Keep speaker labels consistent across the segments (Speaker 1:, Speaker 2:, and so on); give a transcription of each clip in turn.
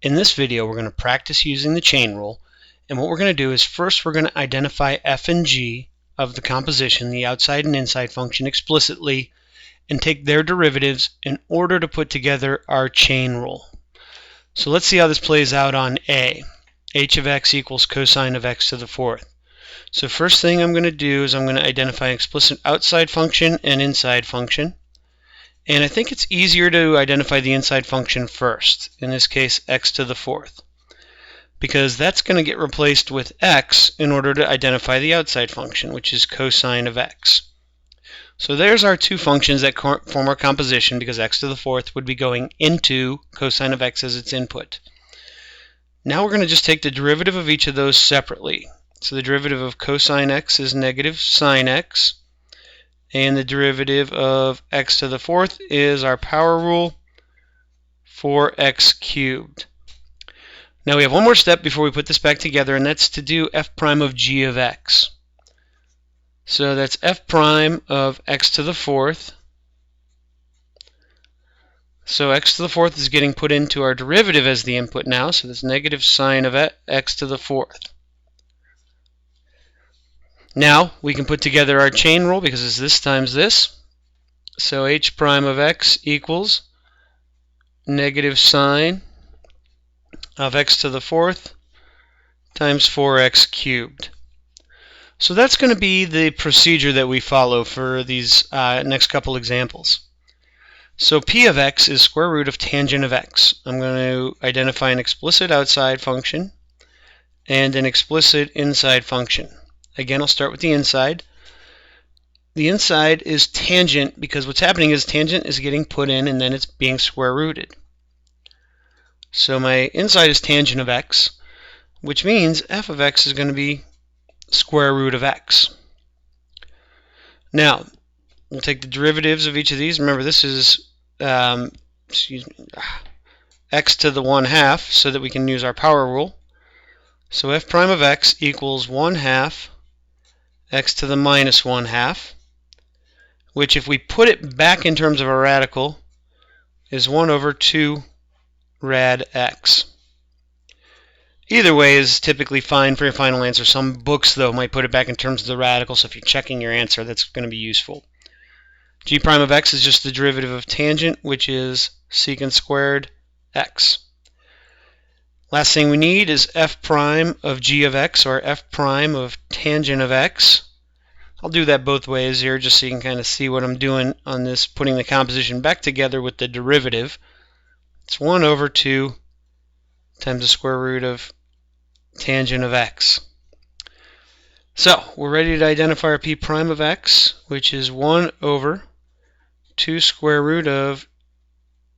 Speaker 1: In this video, we're going to practice using the chain rule, and what we're going to do is first we're going to identify f and g of the composition, the outside and inside function, explicitly, and take their derivatives in order to put together our chain rule. So let's see how this plays out on A. h of x equals cosine of x to the fourth. So first thing I'm going to do is I'm going to identify an explicit outside function and inside function. And I think it's easier to identify the inside function first, in this case x to the fourth, because that's going to get replaced with x in order to identify the outside function, which is cosine of x. So there's our two functions that form our composition, because x to the fourth would be going into cosine of x as its input. Now we're going to just take the derivative of each of those separately. So the derivative of cosine x is negative sine x, and the derivative of x to the fourth is our power rule, 4x cubed. Now we have one more step before we put this back together, and that's to do f prime of g of x. So that's f prime of x to the fourth. So x to the fourth is getting put into our derivative as the input now, so that's negative sine of x to the fourth. Now we can put together our chain rule because it's this times this. So h prime of x equals negative sine of x to the fourth times 4x cubed. So that's going to be the procedure that we follow for these next couple examples. So p of x is square root of tangent of x. I'm going to identify an explicit outside function and an explicit inside function. Again, I'll start with the inside. The inside is tangent because what's happening is tangent is getting put in and then it's being square rooted. So my inside is tangent of x, which means f of x is going to be square root of x. Now, we'll take the derivatives of each of these. Remember, this is x to the 1/2 so that we can use our power rule. So f prime of x equals 1/2 x to the minus 1/2, which if we put it back in terms of a radical is 1 over 2 rad x. Either way is typically fine for your final answer. Some books, though, might put it back in terms of the radical, so if you're checking your answer, that's going to be useful. G prime of x is just the derivative of tangent, which is secant squared x. Last thing we need is f prime of g of x, or f prime of tangent of x. I'll do that both ways here just so you can kind of see what I'm doing on this, putting the composition back together with the derivative. It's 1 over 2 times the square root of tangent of x. So we're ready to identify our p prime of x, which is 1 over 2 square root of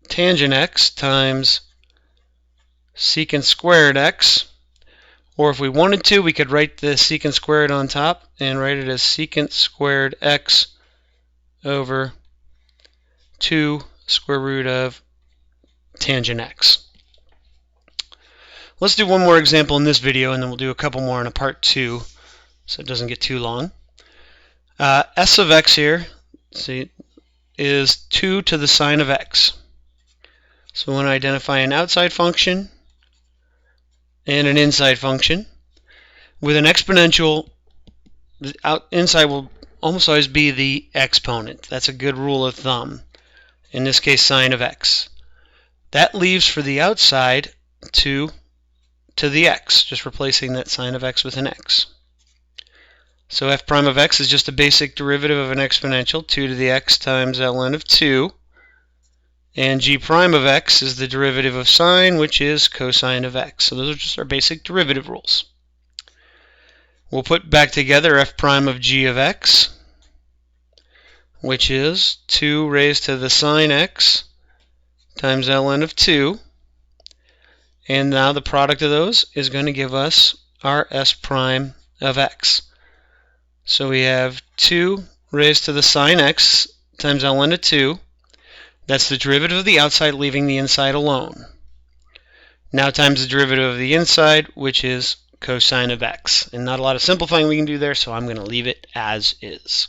Speaker 1: tangent x times secant squared x. Or if we wanted to, we could write the secant squared on top and write it as secant squared x over 2 square root of tangent x. Let's do one more example in this video, and then we'll do a couple more in a part 2 so it doesn't get too long. S of x here, see, is 2 to the sine of x. So we want to identify an outside function and an inside function. With an exponential, the inside will almost always be the exponent. That's a good rule of thumb. In this case, sine of x. That leaves for the outside 2 to the x, just replacing that sine of x with an x. So f prime of x is just a basic derivative of an exponential, 2 to the x times ln of 2. And g prime of x is the derivative of sine, which is cosine of x. So those are just our basic derivative rules. We'll put back together f prime of g of x, which is 2 raised to the sine x times ln of 2. And now the product of those is going to give us our s prime of x. So we have 2 raised to the sine x times ln of 2. That's the derivative of the outside, leaving the inside alone. Now times the derivative of the inside, which is cosine of x. And not a lot of simplifying we can do there, so I'm going to leave it as is.